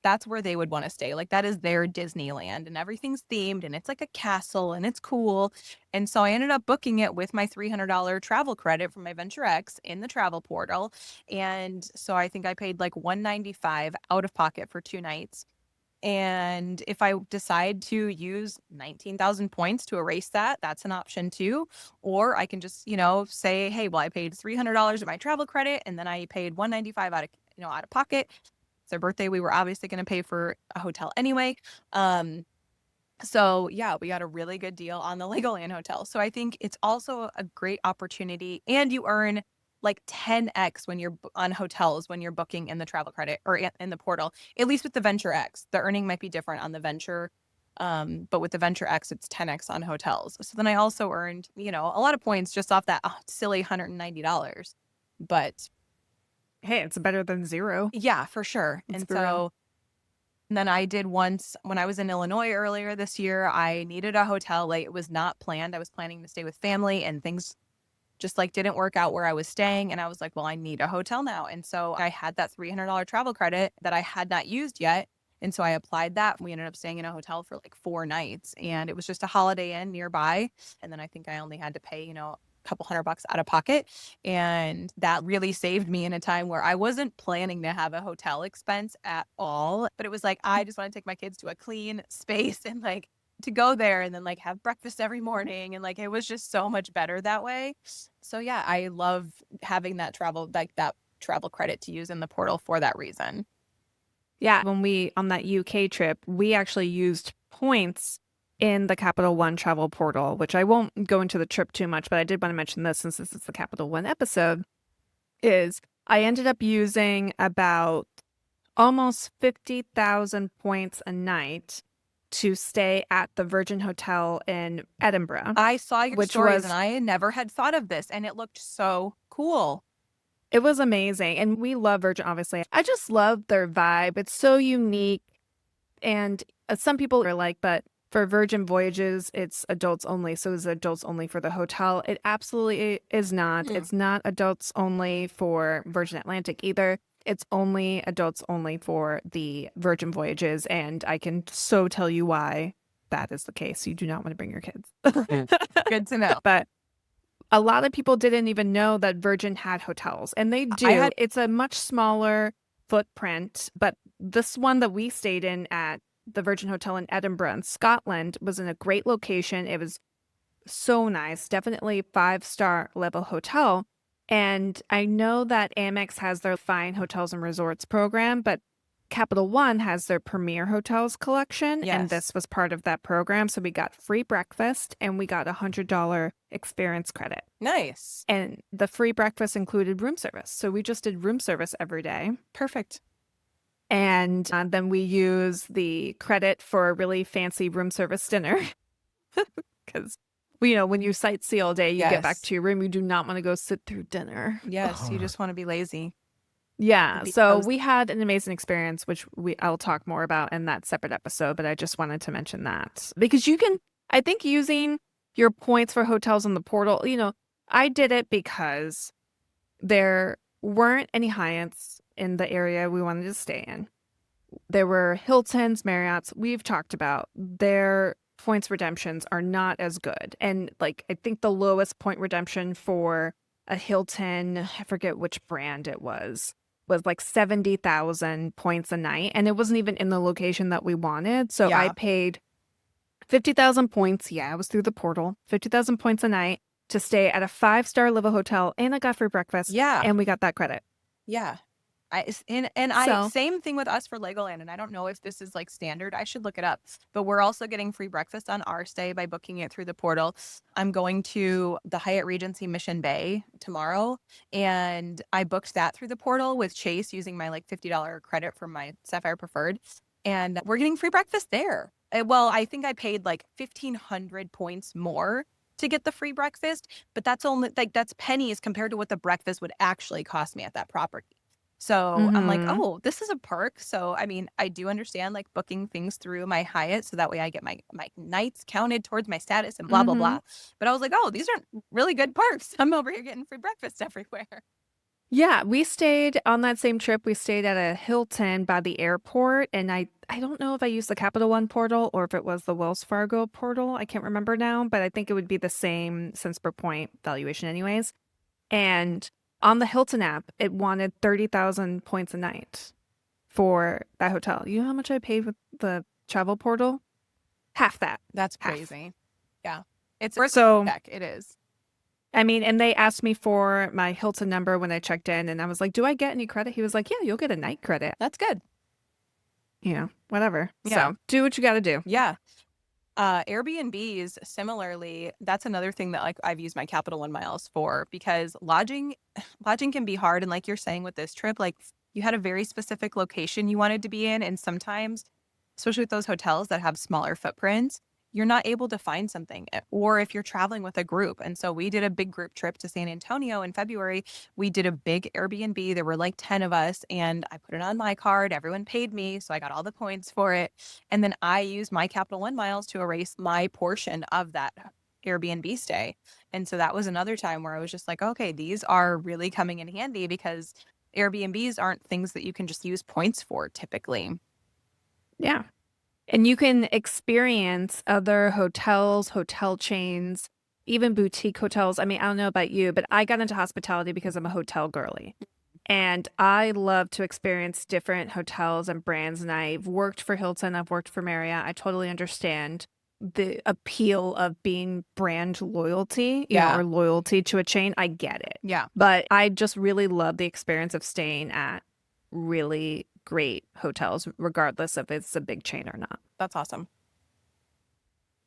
S2: that's where they would want to stay. Like that is their Disneyland and everything's themed and it's like a castle and it's cool. And so I ended up booking it with my $300 travel credit from my Venture X in the travel portal. And so I think I paid like 195 out of pocket for 2 nights. And if I decide to use 19,000 points to erase that, that's an option too. Or I can just, say, hey, well, I paid $300 of my travel credit and then I paid 195 out of pocket. It's their birthday. We were obviously going to pay for a hotel anyway. Um, so yeah, we got a really good deal on the Legoland hotel. So I think it's also a great opportunity and you earn like 10x when you're on hotels when you're booking in the travel credit or in the portal. At least with the Venture X, the earning might be different on the Venture. But with the Venture X, it's 10x on hotels. So then I also earned, a lot of points just off that silly $190. But
S1: Hey, it's better than 0.
S2: yeah, for sure.
S1: Let's
S2: And
S1: be real.
S2: so then I did once when I was in Illinois earlier this year. I needed a hotel. Like it was not planned. I was planning to stay with family and things just like didn't work out where I was staying. And I was like, well, I need a hotel now. And so I had that $300 travel credit that I had not used yet. And so I applied that. We ended up staying in a hotel for like 4 nights and it was just a Holiday Inn nearby. And then I think I only had to pay, a couple $100 out of pocket. And that really saved me in a time where I wasn't planning to have a hotel expense at all. But it was like, I just want to take my kids to a clean space and like to go there and then like have breakfast every morning. And like it was just so much better that way. So yeah, I love having that travel credit to use in the portal for that reason.
S1: Yeah, when we on that UK trip, we actually used points in the Capital One travel portal, which I won't go into the trip too much, but I did want to mention this since this is the Capital One episode, is I ended up using about almost 50,000 points a night to stay at the Virgin Hotel in Edinburgh,
S2: I saw your
S1: which
S2: stories and
S1: was
S2: I never had thought of this and it looked so cool.
S1: it was amazing. And we love Virgin, obviously. I just love their vibe. It's so unique. And some people are like, but for Virgin Voyages, it's adults only. So it's adults only for the hotel. It absolutely is not.
S2: Hmm.
S1: It's not adults only for Virgin Atlantic either. It's only adults only for the Virgin Voyages. And I can so tell you why that is the case. You do not want to bring your kids.
S2: Good to know.
S1: But a lot of people didn't even know that Virgin had hotels, and they
S2: I
S1: do.
S2: had
S1: It's a much smaller footprint, but this one that we stayed in at the Virgin Hotel in Edinburgh in Scotland was in a great location. It was so nice, definitely 5-star level hotel. And I know that Amex has their fine hotels and resorts program, but Capital One has their premier hotels collection, and
S2: yes.
S1: this was part of that program. So we got free breakfast and we got $100 experience credit.
S2: Nice.
S1: And the free breakfast included room service. So we just did room service every day.
S2: Perfect.
S1: And then we use the credit for a really fancy room service dinner. Because, when you sightsee all day, you get back
S2: Yes.
S1: to your room. You do not want to go sit through dinner.
S2: Yes. You just want to be lazy and
S1: Yeah.
S2: be
S1: So
S2: cozy.
S1: we had an amazing experience, which I'll talk more about in that separate episode. But I just wanted to mention that because I think using your points for hotels on the portal, I did it because there weren't any Hyatts in the area we wanted to stay in. There were Hiltons, Marriotts. We've talked about their points redemptions are not as good. And like, I think the lowest point redemption for a Hilton, I forget which brand it was like 70,000 points a night. And it wasn't even in the location that we wanted. So I
S2: Yeah.
S1: paid 50,000 points. Yeah, I was through the portal, 50,000 points a night to stay at a 5-star level hotel. And I got free breakfast
S2: Yeah.
S1: and we got that credit.
S2: Yeah. I
S1: So
S2: same thing with us for Legoland, and I don't know if this is like standard. I should look it up. But we're also getting free breakfast on our stay by booking it through the portal. I'm going to the Hyatt Regency Mission Bay tomorrow, and I booked that through the portal with Chase using my like $50 credit from my Sapphire Preferred, and we're getting free breakfast there. Well, I think I paid like 1,500 points more to get the free breakfast, but that's only like that's pennies compared to what the breakfast would actually cost me at that property. So I'm like,
S1: Mhm.
S2: oh, this is a perk. So I mean, I do understand like booking things through my Hyatt so that way I get my nights counted towards my status and blah blah blah.
S1: Mhm.
S2: But I was like, oh, these are really good perks. I'm over here getting free breakfast everywhere.
S1: Yeah, we stayed on that same trip, we stayed at a Hilton by the airport, and I don't know if I used the Capital One portal or if it was the Wells Fargo portal. I can't remember now, but I think it would be the same cents per point valuation anyways. And on the Hilton app, it wanted 30,000 points a night for that hotel. You know how much I paid with the travel portal? Half that.
S2: That's
S1: Half.
S2: crazy. Yeah. It's worth
S1: So,
S2: a check. It is.
S1: I mean, and they asked me for my Hilton number when I checked in, and I was like, "Do I get any credit?" He was like, "Yeah, you'll get a night credit."
S2: That's good.
S1: Whatever.
S2: Yeah.
S1: So, do what you got to do.
S2: Yeah. Airbnbs, similarly, that's another thing that like I've used my Capital One miles for because lodging lodging can be hard. And like you're saying with this trip, like you had a very specific location you wanted to be in. And sometimes, especially with those hotels that have smaller footprints, you're not able to find something. Or if you're traveling with a group. And so we did a big group trip to San Antonio in February. We did a big Airbnb. There were like 10 of us, and I put it on my card. Everyone paid me. So I got all the points for it. And then I used my Capital One miles to erase my portion of that Airbnb stay. And so that was another time where I was just like, okay, these are really coming in handy because Airbnbs aren't things that you can just use points for typically.
S1: Yeah. And you can experience other hotels, hotel chains, even boutique hotels. I mean, I don't know about you, but I got into hospitality because I'm a hotel girly. And I love to experience different hotels and brands. And I've worked for Hilton, I've worked for Marriott. I totally understand the appeal of being brand loyalty,
S2: Yeah.
S1: or loyalty to a chain. I get it.
S2: Yeah.
S1: But I just really love the experience of staying at really great hotels, regardless if it's a big chain or not.
S2: That's awesome.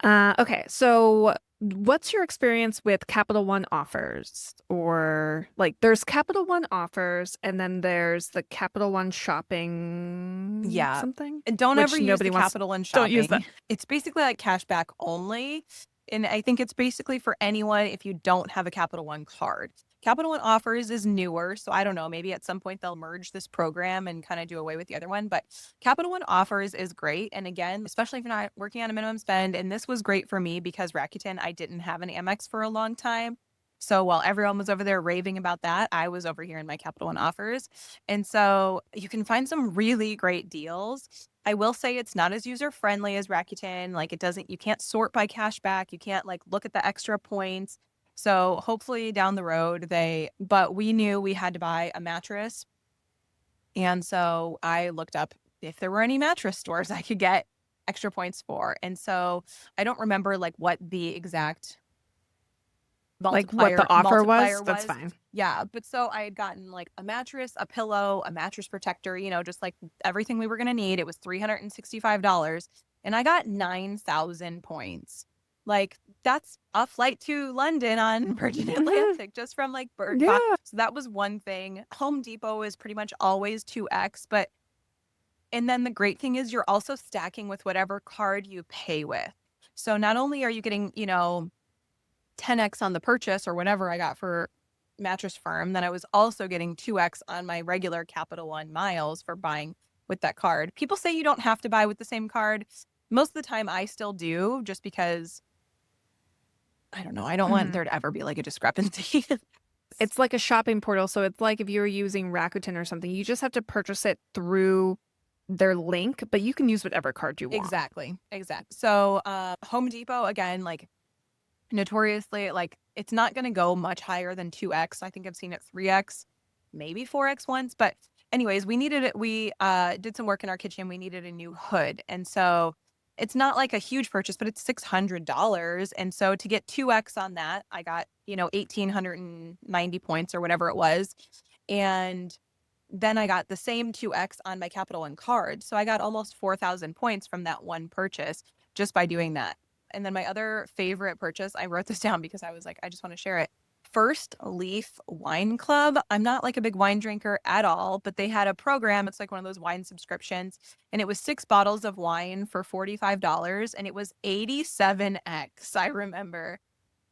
S1: Okay, so what's your experience with Capital One offers? Or like there's Capital One offers and then there's the Capital One shopping
S2: Yeah.
S1: something,
S2: And don't ever
S1: which
S2: use the
S1: nobody wants.
S2: Capital One
S1: Don't use that.
S2: shopping. It's basically like cash back only. And I think it's basically for anyone if you don't have a Capital One card. Capital One offers is newer. So I don't know. Maybe at some point they'll merge this program and kind of do away with the other one. But Capital One offers is great. And again, especially if you're not working on a minimum spend. And this was great for me because Rakuten, I didn't have an Amex for a long time. So while everyone was over there raving about that, I was over here in my Capital One offers. And so you can find some really great deals. I will say it's not as user friendly as Rakuten. Like it doesn't, you can't sort by cashback. You can't like look at the extra points. So hopefully down the road but we knew we had to buy a mattress. And so I looked up if there were any mattress stores I could get extra points for. And so I don't remember like what the exact
S1: Like what the offer was,
S2: multiplier
S1: that's
S2: was.
S1: fine.
S2: Yeah, but so I had gotten like a mattress, a pillow, a mattress protector, just like everything we were going to need. It was $365 and I got 9,000 points. Like that's a flight to London on Virgin
S1: Mhm.
S2: Atlantic just from like Bird Box.
S1: Yeah.
S2: So that was one thing. Home Depot is pretty much always 2x, but and then the great thing is you're also stacking with whatever card you pay with. So not only are you getting, 10x on the purchase or whatever I got for Mattress Firm, then I was also getting 2x on my regular Capital One miles for buying with that card. People say you don't have to buy with the same card. Most of the time I still do just because I don't know. I don't want
S1: Mhm.
S2: there to ever be like a discrepancy.
S1: It's like a shopping portal, so it's like if you were using Rakuten or something, you just have to purchase it through their link, but you can use whatever card you want.
S2: Exactly. Exactly. So Home Depot, again, like notoriously, like it's not going to go much higher than 2x. I think I've seen it 3x, maybe 4x once. But anyways, we needed it. We did some work in our kitchen. We needed a new hood. And so it's not like a huge purchase, but it's $600. And so to get 2x on that, I got, 1,890 points or whatever it was. And then I got the same 2x on my Capital One card. So I got almost 4,000 points from that one purchase just by doing that. And then my other favorite purchase, I wrote this down because I was like, I just want to share it. First Leaf Wine Club. I'm not like a big wine drinker at all, but they had a program. It's like one of those wine subscriptions, and it was 6 bottles of wine for $45, and it was 87x, I remember.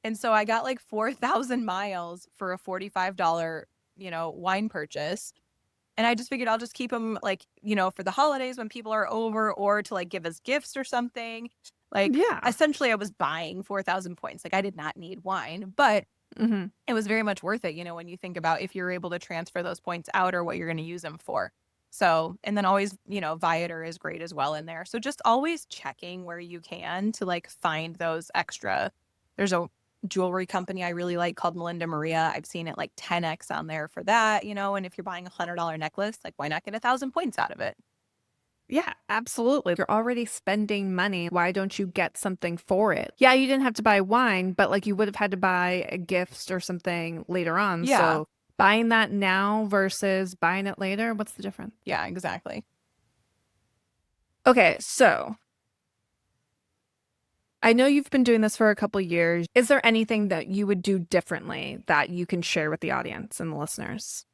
S2: And so I got like 4,000 miles for a $45, wine purchase. And I just figured I'll just keep them like, for the holidays when people are over or to like give us gifts or something. Like
S1: Yeah.
S2: essentially I was buying 4,000 points. Like I did not need wine, but
S1: Hmm.
S2: it was very much worth it, when you think about if you're able to transfer those points out or what you're going to use them for. So, and then always, Viator is great as well in there. So just always checking where you can to like find those extra. There's a jewelry company I really like called Melinda Maria. I've seen it like 10x on there for that, and if you're buying $100 necklace, like why not get 1,000 points out of it?
S1: Yeah, absolutely. You're already spending money. Why don't you get something for it? Yeah, you didn't have to buy wine, but like you would have had to buy a gift or something later on.
S2: Yeah.
S1: So buying that now versus buying it later, what's the difference?
S2: Yeah, exactly.
S1: Okay, so I know you've been doing this for a couple years. Is there anything that you would do differently that you can share with the audience and the listeners?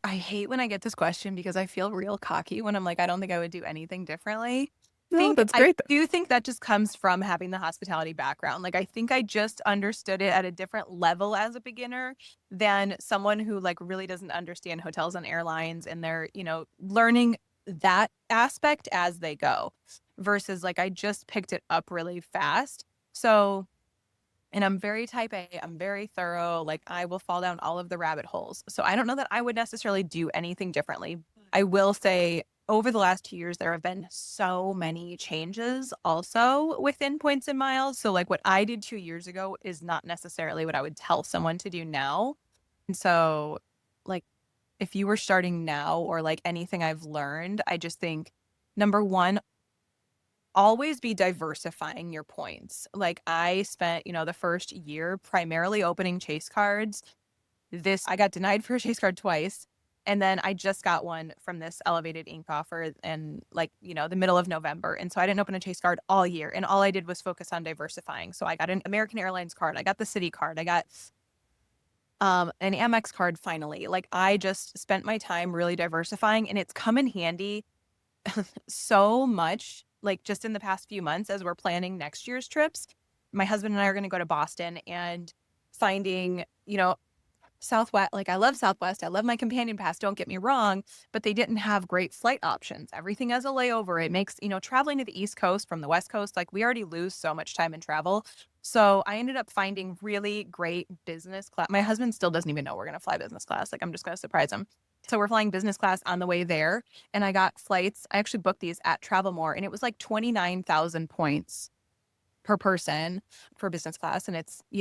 S2: I hate when I get this question because I feel real cocky when I'm like, I don't think I would do anything differently.
S1: No, that's
S2: I
S1: great.
S2: do think that just comes from having the hospitality background. Like I think I just understood it at a different level as a beginner than someone who like really doesn't understand hotels and airlines and they're, learning that aspect as they go versus like I just picked it up really fast. So, and I'm very type A, I'm very thorough, like I will fall down all of the rabbit holes. So I don't know that I would necessarily do anything differently. I will say over the last 2 years, there have been so many changes also within points and miles. So, like, what I did 2 years ago is not necessarily what I would tell someone to do now. And so, like, if you were starting now or like anything I've learned, I just think number one, always be diversifying your points. Like, I spent, the first year primarily opening chase cards. I got denied for a chase card twice. And then I just got one from this elevated ink offer and like, the middle of November. And so I didn't open a chase card all year. And all I did was focus on diversifying. So I got an American Airlines card. I got the City card. I got an Amex card finally. Like I just spent my time really diversifying and it's come in handy so much, like just in the past few months as we're planning next year's trips. My husband and I are going to go to Boston and finding, Southwest, like I love Southwest. I love my companion pass. Don't get me wrong, but they didn't have great flight options. Everything has a layover. It makes, traveling to the East Coast from the West Coast, like we already lose so much time in travel. So I ended up finding really great business class. My husband still doesn't even know we're going to fly business class. Like I'm just going to surprise him. So we're flying business class on the way there. And I got flights. I actually booked these at Travelmore and it was like 29,000 points per person for business class. And it's, a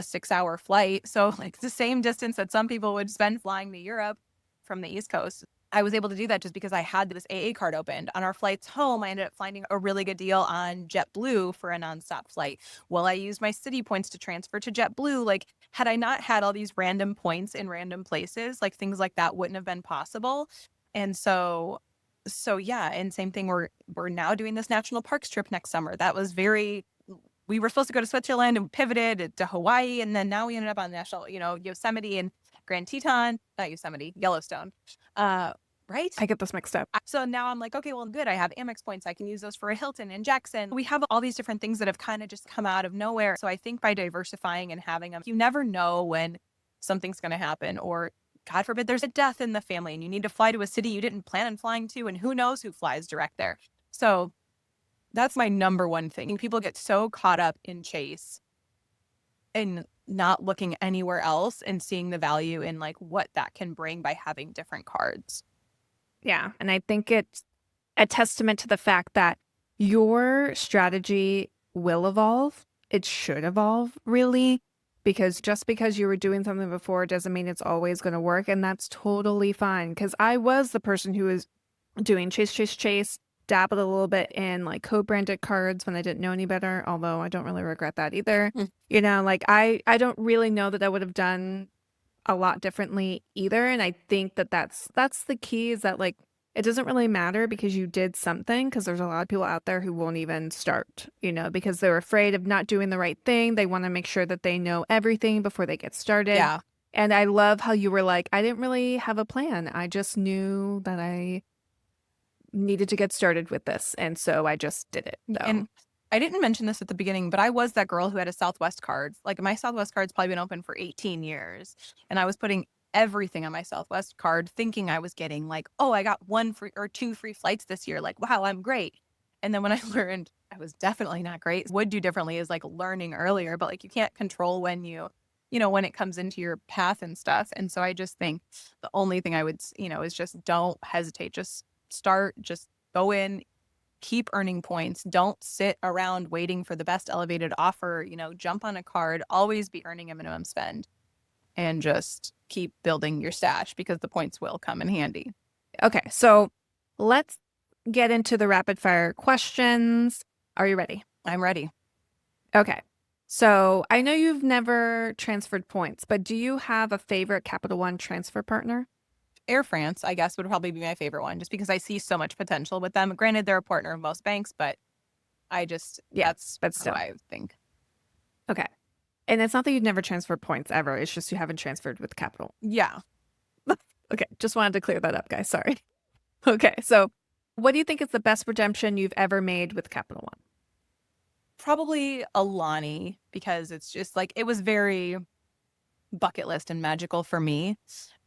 S2: 6-hour flight. So like the same distance that some people would spend flying to Europe from the East Coast. I was able to do that just because I had this AA card opened. On our flights home, I ended up finding a really good deal on JetBlue for a nonstop flight. Well, I used my city points to transfer to JetBlue. Like, had I not had all these random points in random places, like things like that wouldn't have been possible. And so yeah, and same thing. We're now doing this national parks trip next summer. That was very we were supposed to go to Switzerland and pivoted to Hawaii. And then now we ended up on national, Yosemite and Grand Teton, not Yosemite, Yellowstone. Right?
S1: I get this mixed up.
S2: So now I'm like, okay, well, good. I have Amex points. I can use those for a Hilton and Jackson. We have all these different things that have kind of just come out of nowhere. So I think by diversifying and having them, you never know when something's going to happen or God forbid there's a death in the family and you need to fly to a city you didn't plan on flying to. And who knows who flies direct there. So that's my number one thing. People get so caught up in chase and not looking anywhere else and seeing the value in like what that can bring by having different cards.
S1: Yeah. And I think it's a testament to the fact that your strategy will evolve. It should evolve, really, because just because you were doing something before doesn't mean it's always going to work. And that's totally fine. Because I was the person who was doing chase, dabbled a little bit in like co-branded cards when I didn't know any better, although I don't really regret that either. Like I don't really know that I would have done a lot differently either. And I think that that's the key is that like it doesn't really matter because you did something, because there's a lot of people out there who won't even start, because they're afraid of not doing the right thing. They want to make sure that they know everything before they get started.
S2: Yeah.
S1: And I love how you were like, I didn't really have a plan. I just knew that I needed to get started with this. And so I just did it.
S2: And
S1: So,
S2: I didn't mention this at the beginning, but I was that girl who had a Southwest card. Like my Southwest card's probably been open for 18 years. And I was putting everything on my Southwest card thinking I was getting like, oh, I got 1 free or 2 free flights this year. Like, wow, I'm great. And then when I learned I was definitely not great, would do differently is like learning earlier, but like you can't control when when it comes into your path and stuff. And so I just think the only thing I would, is just don't hesitate. Just start, just go in, keep earning points. Don't sit around waiting for the best elevated offer. Jump on a card, always be earning a minimum spend, and just keep building your stash because the points will come in handy.
S1: okay. So let's get into the rapid fire questions. Are you ready?
S2: I'm ready.
S1: Okay. So I know you've never transferred points, but do you have a favorite Capital One transfer partner?
S2: Air France, I guess, would probably be my favorite one just because I see so much potential with them. Granted, they're a partner of most banks, but
S1: Yeah,
S2: that's
S1: but
S2: how
S1: still.
S2: I think.
S1: Okay. And it's not that you've never transferred points ever. It's just you haven't transferred with Capital.
S2: Yeah.
S1: Okay. Just wanted to clear that up, guys. Sorry. Okay. So what do you think is the best redemption you've ever made with Capital One?
S2: Probably Aulani because it's just like it was very bucket list and magical for me.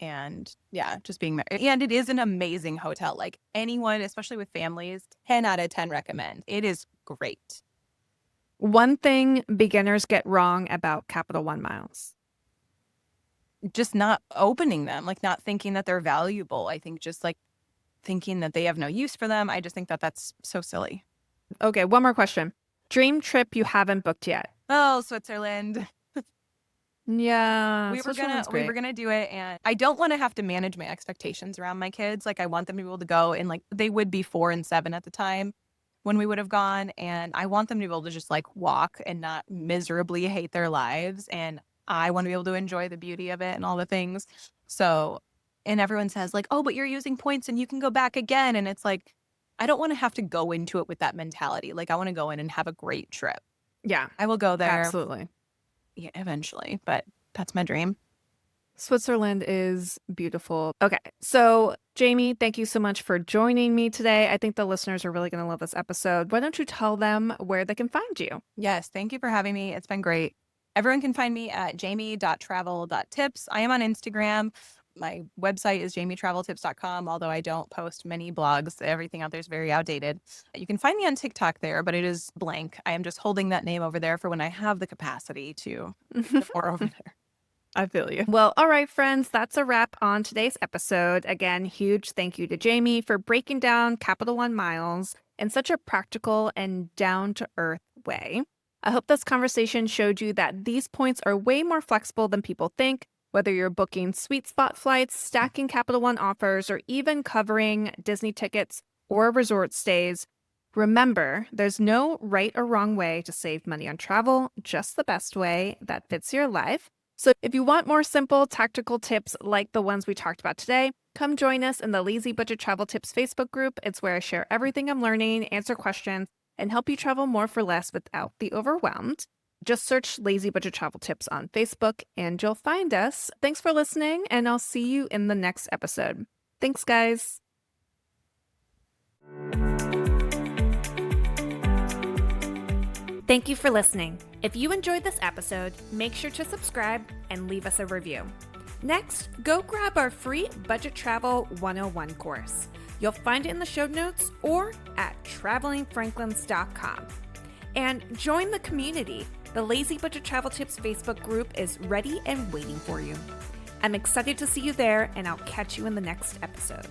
S2: And yeah, just being there. And it is an amazing hotel. Like anyone, especially with families, 10 out of 10 recommend. It is great.
S1: One thing beginners get wrong about Capital One miles.
S2: Just not opening them, like not thinking that they're valuable. I think just like thinking that they have no use for them. I just think that that's so silly.
S1: Okay. One more question. Dream trip you haven't booked yet.
S2: Oh, Switzerland.
S1: Yeah.
S2: We were
S1: Switzerland's great.
S2: gonna do it, and I don't want to have to manage my expectations around my kids. Like I want them to be able to go, and like they would be 4 and 7 at the time when we would have gone, and I want them to be able to just like walk and not miserably hate their lives, and I want to be able to enjoy the beauty of it and all the things. So, and everyone says like, "Oh, but you're using points and you can go back again," and it's like I don't want to have to go into it with that mentality. Like I want to go in and have a great trip.
S1: Yeah.
S2: I will go there.
S1: Absolutely.
S2: Yeah, eventually, but that's my dream.
S1: Switzerland is beautiful. Okay. So, Jamie, thank you so much for joining me today. I think the listeners are really going to love this episode. Why don't you tell them where they can find you?
S2: Yes, thank you for having me. It's been great. Everyone can find me at jamie.travel.tips. I am on Instagram. My website is jamietraveltips.com, although I don't post many blogs. Everything out there is very outdated. You can find me on TikTok there, but it is blank. I am just holding that name over there for when I have the capacity to put more over there.
S1: I feel you. Well, all right, friends, that's a wrap on today's episode. Again, huge thank you to Jamie for breaking down Capital One miles in such a practical and down to earth way. I hope this conversation showed you that these points are way more flexible than people think, whether you're booking sweet spot flights, stacking Capital One offers, or even covering Disney tickets or resort stays. Remember, there's no right or wrong way to save money on travel, just the best way that fits your life. So if you want more simple, tactical tips like the ones we talked about today, come join us in the Lazy Budget Travel Tips Facebook group. It's where I share everything I'm learning, answer questions, and help you travel more for less without the overwhelmed. Just search Lazy Budget Travel Tips on Facebook and you'll find us. Thanks for listening, and I'll see you in the next episode. Thanks, guys. Thank you for listening. If you enjoyed this episode, make sure to subscribe and leave us a review. Next, go grab our free Budget Travel 101 course. You'll find it in the show notes or at travelingfranklins.com. And join the community. The Lazy Budget Travel Tips Facebook group is ready and waiting for you. I'm excited to see you there, and I'll catch you in the next episode.